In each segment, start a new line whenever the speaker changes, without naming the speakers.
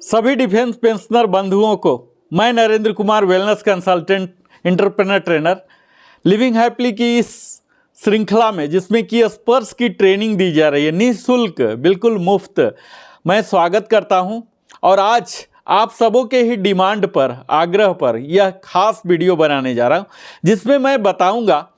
सभी defence pensioner बंधुओं को मैं Narendra Kumar wellness consultant entrepreneur trainer living happily की इस श्रृंखला में जिसमें कि स्पर्श की ट्रेनिंग दी जा रही है निःशुल्क बिल्कुल मुफ्त, मैं स्वागत करता हूं। और आज आप सबों के ही डिमांड पर आग्रह पर यह खास वीडियो बनाने जा रहा हूं जिसमें मैं बताऊंगा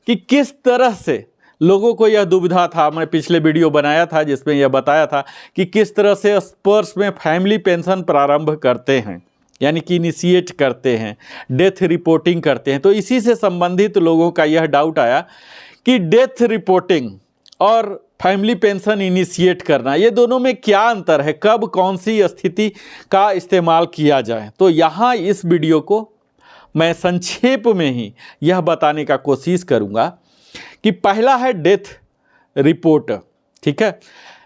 कि किस तरह से लोगों को यह दुविधा था। मैं पिछले वीडियो बनाया था जिसमें यह बताया था कि किस तरह से स्पर्श में फैमिली पेंशन प्रारंभ करते हैं, यानी कि इनिशिएट करते हैं, डेथ रिपोर्टिंग करते हैं। तो इसी से संबंधित लोगों का यह डाउट आया कि डेथ रिपोर्टिंग और फैमिली पेंशन इनिशिएट करना, ये दोनों में क्या अंतर है, कब कौन सी स्थिति का इस्तेमाल किया जाए। तो यहाँ इस वीडियो को मैं संक्षेप में ही यह बताने का कोशिश करूँगा कि पहला है डेथ रिपोर्ट, ठीक है।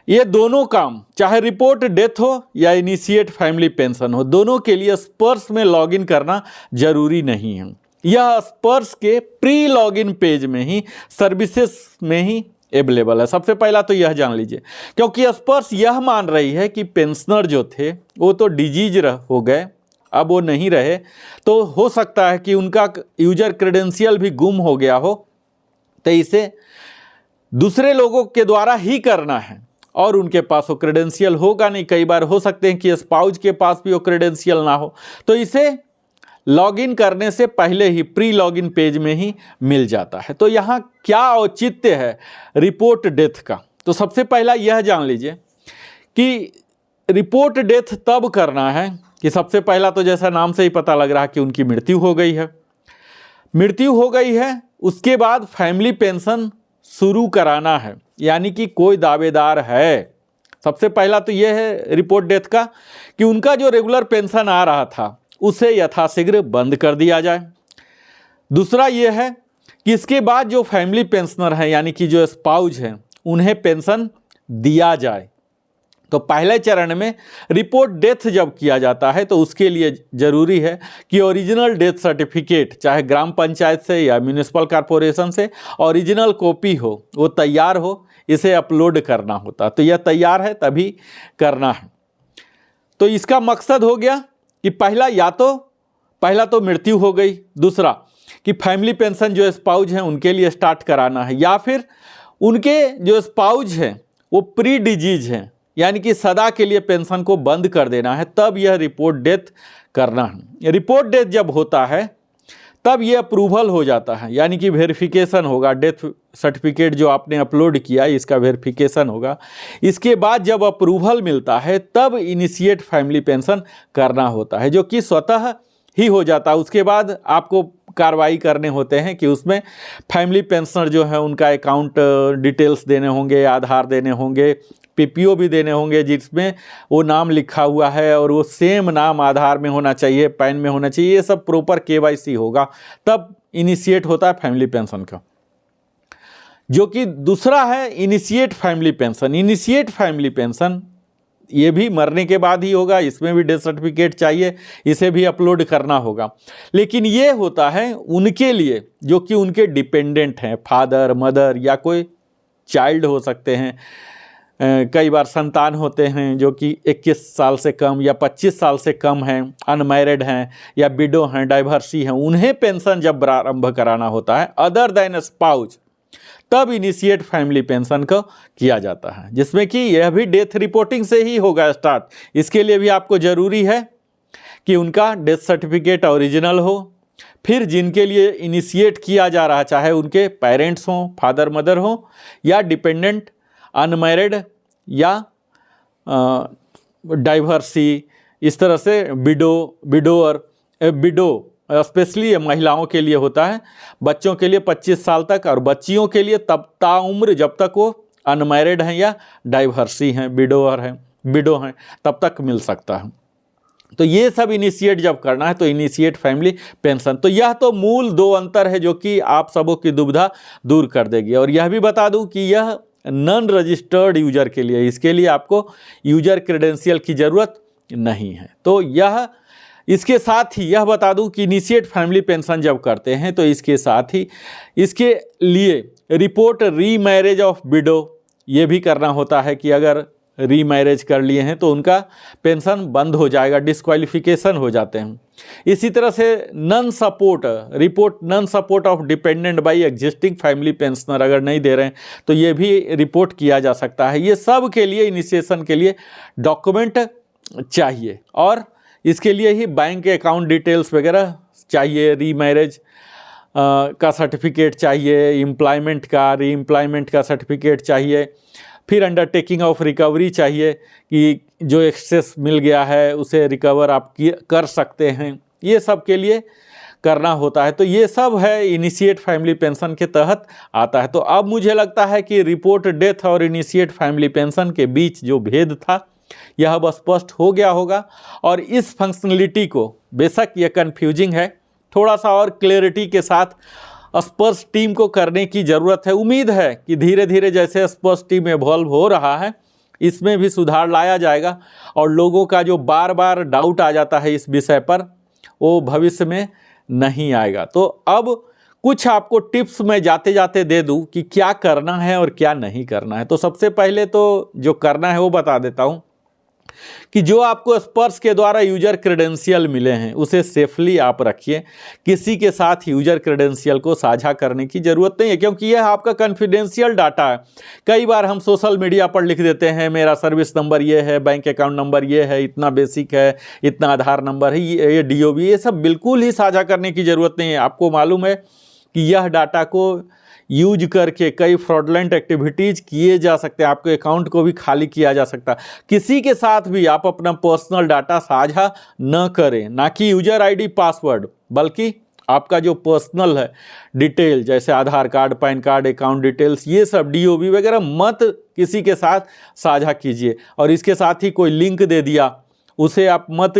ये दोनों काम, चाहे रिपोर्ट डेथ हो या इनिशिएट फैमिली पेंशन हो, दोनों के लिए स्पर्श में लॉगिन करना जरूरी नहीं है। यह स्पर्श के प्री लॉगिन पेज में ही, सर्विसेज में ही अवेलेबल है। सबसे पहला तो यह जान लीजिए, क्योंकि स्पर्श यह मान रही है कि पेंशनर जो थे वो तो डिजीज हो गए, अब वो नहीं रहे, तो हो सकता है कि उनका यूजर क्रेडेंशियल भी गुम हो गया हो, तो इसे दूसरे लोगों के द्वारा ही करना है और उनके पास वो क्रेडेंशियल होगा नहीं। कई बार हो सकते हैं कि स्पाउस के पास भी वो क्रेडेंशियल ना हो, तो इसे लॉगिन करने से पहले ही प्री लॉगिन पेज में ही मिल जाता है। तो यहाँ क्या औचित्य है रिपोर्ट डेथ का, तो सबसे पहला यह जान लीजिए कि रिपोर्ट डेथ तब करना है कि सबसे पहला तो जैसा नाम से ही पता लग रहा है कि उनकी मृत्यु हो गई है। मृत्यु हो गई है, उसके बाद फैमिली पेंशन शुरू कराना है, यानी कि कोई दावेदार है। सबसे पहला तो यह है रिपोर्ट डेथ का कि उनका जो रेगुलर पेंशन आ रहा था उसे यथाशीघ्र बंद कर दिया जाए। दूसरा यह है कि इसके बाद जो फैमिली पेंशनर हैं, यानी कि जो स्पाउस हैं, उन्हें पेंशन दिया जाए। तो पहले चरण में रिपोर्ट डेथ जब किया जाता है तो उसके लिए ज़रूरी है कि ओरिजिनल डेथ सर्टिफिकेट, चाहे ग्राम पंचायत से या म्यूनिसिपल कॉरपोरेशन से ओरिजिनल कॉपी हो, वो तैयार हो, इसे अपलोड करना होता। तो यह तैयार है तभी करना है। तो इसका मकसद हो गया कि पहला तो मृत्यु हो गई, दूसरा कि फैमिली पेंशन जो स्पाउस हैं उनके लिए स्टार्ट कराना है, या फिर उनके जो स्पाउस हैं वो प्री डिजीज हैं, यानी कि सदा के लिए पेंशन को बंद कर देना है, तब यह रिपोर्ट डेथ करना है। रिपोर्ट डेथ जब होता है तब यह अप्रूवल हो जाता है, यानी कि वेरिफिकेशन होगा। डेथ सर्टिफिकेट जो आपने अपलोड किया इसका वेरिफिकेशन होगा। इसके बाद जब अप्रूवल मिलता है तब इनिशिएट फैमिली पेंशन करना होता है, जो कि स्वतः ही हो जाता है। उसके बाद आपको कार्रवाई करने होते हैं कि उसमें फैमिली पेंशनर जो है उनका अकाउंट डिटेल्स देने होंगे, आधार देने होंगे, पीपीओ भी देने होंगे जिसमें वो नाम लिखा हुआ है और वो सेम नाम आधार में होना चाहिए, पैन में होना चाहिए। ये सब प्रॉपर केवाईसी होगा, तब इनिशिएट होता है फैमिली पेंशन का। जो कि दूसरा है initiate family pension. Initiate family pension ये भी मरने के बाद ही होगा, इसमें भी डेथ सर्टिफिकेट चाहिए, इसे भी अपलोड करना होगा। लेकिन ये होता है उनके लिए जो कि उनके डिपेंडेंट हैं, फादर, मदर या कोई चाइल्ड हो सकते हैं। कई बार संतान होते हैं जो कि 21 साल से कम या 25 साल से कम हैं, अनमैरिड हैं या विडो हैं, डाइवर्सी हैं, उन्हें पेंशन जब प्रारंभ कराना होता है अदर देन स्पाउस, तब इनिशिएट फैमिली पेंशन को किया जाता है, जिसमें कि यह भी डेथ रिपोर्टिंग से ही होगा स्टार्ट। इसके लिए भी आपको ज़रूरी है कि उनका डेथ सर्टिफिकेट ओरिजिनल हो। फिर जिनके लिए इनिशिएट किया जा रहा, चाहे उनके पेरेंट्स हों, फादर मदर हों, या डिपेंडेंट, अनमैरिड या डाइवर्सी, इस तरह से विडो स्पेशली महिलाओं के लिए होता है, बच्चों के लिए 25 साल तक, और बच्चियों के लिए तब ताउम्र जब तक वो अनमैरिड हैं या डाइवर्सी हैं, विडो हैं, तब तक मिल सकता है। तो ये सब इनिशिएट जब करना है तो इनिशिएट फैमिली पेंशन। तो यह तो मूल दो अंतर है जो कि आप सबों की दुविधा दूर कर देगी। और यह भी बता दूं कि यह नॉन रजिस्टर्ड यूजर के लिए, इसके लिए आपको यूजर क्रेडेंशियल की ज़रूरत नहीं है। तो यह इसके साथ ही यह बता दूं कि इनिशिएट फैमिली पेंशन जब करते हैं तो इसके साथ ही इसके लिए रिपोर्ट री मैरिज ऑफ विडो ये भी करना होता है कि अगर रीमैरिज कर लिए हैं तो उनका पेंशन बंद हो जाएगा, डिस्क्वालिफिकेशन हो जाते हैं। इसी तरह से non support of dependent by existing family pensioner अगर नहीं दे रहे हैं तो ये भी रिपोर्ट किया जा सकता है। ये सब के लिए इनिशिएशन के लिए डॉक्यूमेंट चाहिए और इसके लिए ही बैंक अकाउंट डिटेल्स वगैरह चाहिए, रीमैरिज का सर्टिफिकेट चाहिए, रीएम्प्लॉयमेंट का सर्टिफिकेट चाहिए, फिर अंडरटेकिंग ऑफ रिकवरी चाहिए कि जो एक्सेस मिल गया है उसे रिकवर आप कर सकते हैं, ये सब के लिए करना होता है। तो ये सब है इनिशिएट फैमिली पेंशन के तहत आता है। तो अब मुझे लगता है कि रिपोर्ट डेथ और इनिशिएट फैमिली पेंशन के बीच जो भेद था यह अब स्पष्ट हो गया होगा और इस फंक्शनलिटी को, बेशक यह कन्फ्यूजिंग है, थोड़ा सा और क्लैरिटी के साथ स्पर्श टीम को करने की ज़रूरत है। उम्मीद है कि धीरे धीरे जैसे स्पर्श टीम इवॉल्व हो रहा है इसमें भी सुधार लाया जाएगा और लोगों का जो बार बार डाउट आ जाता है इस विषय पर वो भविष्य में नहीं आएगा। तो अब कुछ आपको टिप्स मैं जाते जाते दे दूं कि क्या करना है और क्या नहीं करना है। तो सबसे पहले तो जो करना है वो बता देता हूं कि जो आपको स्पर्श के द्वारा यूजर क्रेडेंशियल मिले हैं उसे सेफली आप रखिए। किसी के साथ यूजर क्रेडेंशियल को साझा करने की ज़रूरत नहीं है क्योंकि यह आपका कॉन्फिडेंशियल डाटा है। कई बार हम सोशल मीडिया पर लिख देते हैं मेरा सर्विस नंबर ये है, बैंक अकाउंट नंबर ये है, इतना बेसिक है, इतना आधार नंबर है, ये DOB, ये सब बिल्कुल ही साझा करने की ज़रूरत नहीं है। आपको मालूम है कि यह डाटा को यूज करके कई फ्रॉडलेंट एक्टिविटीज़ किए जा सकते हैं, आपके अकाउंट को भी खाली किया जा सकता है। किसी के साथ भी आप अपना पर्सनल डाटा साझा न करें, ना कि यूजर ID पासवर्ड, बल्कि आपका जो पर्सनल है डिटेल जैसे Aadhaar card, PAN card, account details, ये सब DOB वगैरह मत किसी के साथ साझा कीजिए। और इसके साथ ही कोई लिंक दे दिया उसे आप मत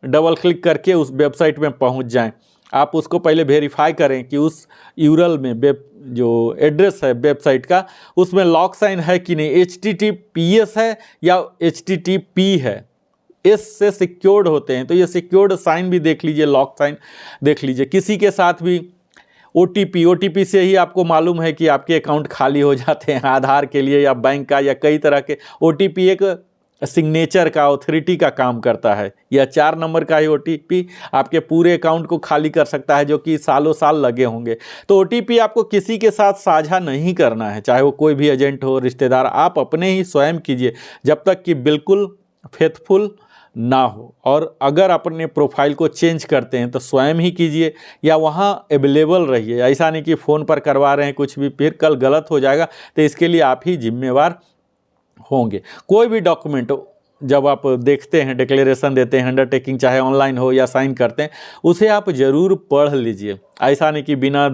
डबल क्लिक करके उस वेबसाइट में पहुंच जाएं। आप उसको पहले वेरीफाई करें कि उस यूरल में जो एड्रेस है वेबसाइट का उसमें लॉक साइन है कि नहीं, HTTPS है या HTTP है, S से सिक्योर्ड होते हैं तो ये सिक्योर्ड साइन भी देख लीजिए, लॉक साइन देख लीजिए। किसी के साथ भी OTP से ही आपको मालूम है कि आपके अकाउंट खाली हो जाते हैं, आधार के लिए या बैंक का या कई तरह के। OTP एक सिग्नेचर का, ऑथोरिटी का काम करता है। यह 4 नंबर का ही OTP आपके पूरे अकाउंट को खाली कर सकता है जो कि सालों साल लगे होंगे। तो OTP आपको किसी के साथ साझा नहीं करना है, चाहे वो कोई भी एजेंट हो, रिश्तेदार, आप अपने ही स्वयं कीजिए जब तक कि बिल्कुल फेथफुल ना हो। और अगर अपने प्रोफाइल को चेंज करते हैं तो स्वयं ही कीजिए या वहाँ अवेलेबल रहिए। ऐसा नहीं कि फ़ोन पर करवा रहे हैं कुछ भी, फिर कल गलत हो जाएगा तो इसके लिए आप ही जिम्मेवार होंगे। कोई भी डॉक्यूमेंट जब आप देखते हैं, डिक्लेरेशन देते हैं, अंडरटेकिंग चाहे ऑनलाइन हो या साइन करते हैं, उसे आप ज़रूर पढ़ लीजिए। ऐसा नहीं कि बिना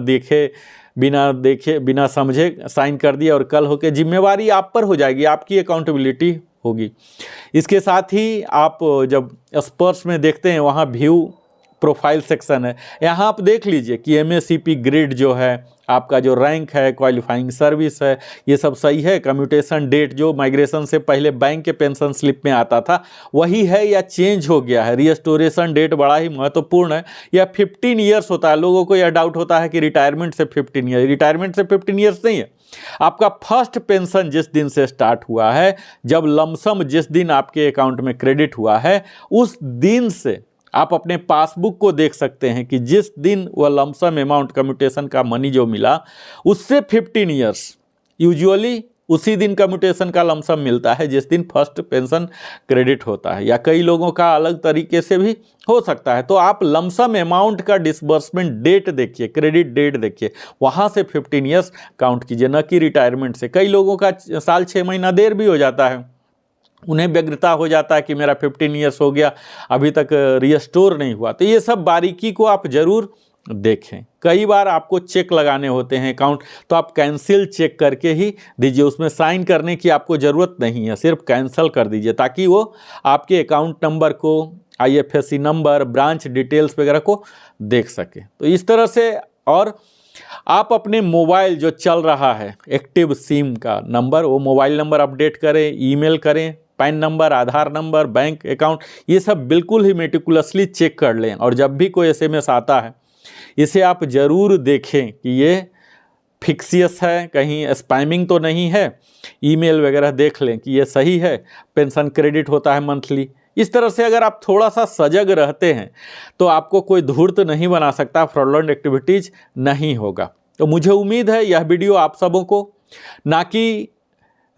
देखे बिना समझे साइन कर दिया और कल होके जिम्मेवारी आप पर हो जाएगी, आपकी अकाउंटेबिलिटी होगी। इसके साथ ही आप जब स्पर्श में देखते हैं वहाँ व्यू प्रोफाइल सेक्शन है, यहाँ आप देख लीजिए कि MACP ग्रेड जो है, आपका जो रैंक है, क्वालिफाइंग सर्विस है, ये सब सही है। कम्यूटेशन डेट जो माइग्रेशन से पहले बैंक के पेंशन स्लिप में आता था वही है या चेंज हो गया है। रिस्टोरेशन डेट बड़ा ही महत्वपूर्ण है, यह 15 ईयर्स होता है। लोगों को यह डाउट होता है कि रिटायरमेंट से 15 ईयर, रिटायरमेंट से 15 ईयर्स नहीं है। आपका फर्स्ट पेंशन जिस दिन से स्टार्ट हुआ है, जब लमसम जिस दिन आपके अकाउंट में क्रेडिट हुआ है, उस दिन से आप अपने पासबुक को देख सकते हैं कि जिस दिन वह लमसम अमाउंट कम्यूटेशन का मनी जो मिला उससे 15 ईयर्स, यूजुअली उसी दिन कम्यूटेशन का लमसम मिलता है जिस दिन फर्स्ट पेंशन क्रेडिट होता है, या कई लोगों का अलग तरीके से भी हो सकता है। तो आप लमसम अमाउंट का डिसबर्समेंट डेट देखिए, क्रेडिट डेट देखिए, वहाँ से 15 ईयर्स काउंट कीजिए, न कि रिटायरमेंट से। कई लोगों का साल 6 महीना देर भी हो जाता है, उन्हें व्यग्रता हो जाता है कि मेरा 15 ईयर्स हो गया अभी तक रिस्टोर नहीं हुआ। तो ये सब बारीकी को आप ज़रूर देखें। कई बार आपको चेक लगाने होते हैं अकाउंट, तो आप कैंसिल चेक करके ही दीजिए, उसमें साइन करने की आपको ज़रूरत नहीं है, सिर्फ कैंसिल कर दीजिए ताकि वो आपके अकाउंट नंबर को, IFSC नंबर, ब्रांच डिटेल्स वगैरह को देख सके। तो इस तरह से, और आप अपने मोबाइल जो चल रहा है एक्टिव सिम का नंबर, वो मोबाइल नंबर अपडेट करें, ईमेल करें, पैन नंबर, आधार नंबर, बैंक अकाउंट, ये सब बिल्कुल ही मेटिकुलसली चेक कर लें। और जब भी कोई SMS आता है इसे आप ज़रूर देखें कि ये फिक्सियस है, कहीं स्पैमिंग तो नहीं है, ईमेल वगैरह देख लें कि ये सही है, पेंशन क्रेडिट होता है मंथली। इस तरह से अगर आप थोड़ा सा सजग रहते हैं तो आपको कोई धूर्त नहीं बना सकता, फ्रॉडलेंट एक्टिविटीज़ नहीं होगा। तो मुझे उम्मीद है यह वीडियो आप सबों को ना कि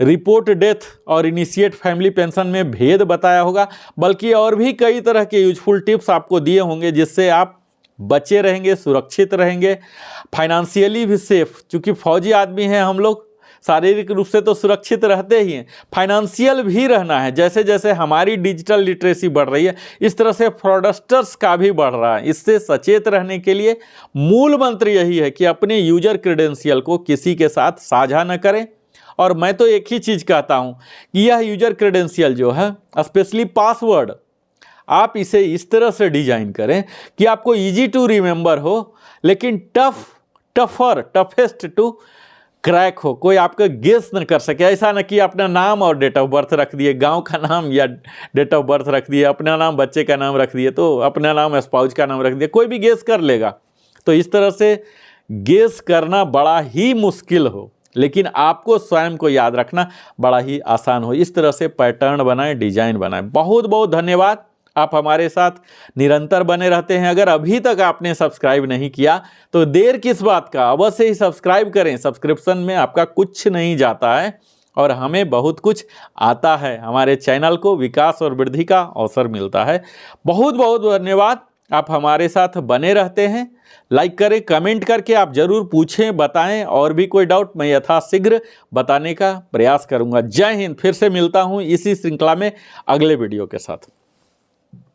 रिपोर्ट डेथ और इनिशिएट फैमिली पेंशन में भेद बताया होगा, बल्कि और भी कई तरह के यूजफुल टिप्स आपको दिए होंगे जिससे आप बचे रहेंगे, सुरक्षित रहेंगे, फाइनेंशियली भी सेफ। चूँकि फौजी आदमी हैं हम लोग, शारीरिक रूप से तो सुरक्षित रहते ही हैं, फाइनेंशियल भी रहना है। जैसे जैसे हमारी डिजिटल लिटरेसी बढ़ रही है इस तरह से फ्रॉडस्टर्स का भी बढ़ रहा है। इससे सचेत रहने के लिए मूल मंत्र यही है कि अपने यूजर क्रेडेंशियल को किसी के साथ साझा न करें। और मैं तो एक ही चीज़ कहता हूँ कि यह यूजर क्रेडेंशियल जो है, स्पेशली पासवर्ड, आप इसे इस तरह से डिजाइन करें कि आपको इजी टू रिमेंबर हो, लेकिन टफेस्ट टू क्रैक हो, कोई आपका गेस न कर सके। ऐसा न कि अपना नाम और डेट ऑफ बर्थ रख दिए, गांव का नाम या डेट ऑफ बर्थ रख दिए, अपना नाम बच्चे का नाम रख दिए, तो अपना नाम स्पाउस का नाम रख दिया, कोई भी गेस कर लेगा। तो इस तरह से गेस करना बड़ा ही मुश्किल हो, लेकिन आपको स्वयं को याद रखना बड़ा ही आसान हो। इस तरह से पैटर्न बनाएं, डिजाइन बनाएं। बहुत बहुत धन्यवाद, आप हमारे साथ निरंतर बने रहते हैं। अगर अभी तक आपने सब्सक्राइब नहीं किया तो देर किस बात का, अवश्य ही सब्सक्राइब करें। सब्सक्रिप्शन में आपका कुछ नहीं जाता है और हमें बहुत कुछ आता है। हमारे चैनल को विकास और वृद्धि का अवसर मिलता है। बहुत बहुत धन्यवाद, आप हमारे साथ बने रहते हैं। लाइक करें, कमेंट करके आप जरूर पूछें, बताएं, और भी कोई डाउट मैं यथाशीघ्र बताने का प्रयास करूंगा। जय हिंद। फिर से मिलता हूं इसी श्रृंखला में अगले वीडियो के साथ।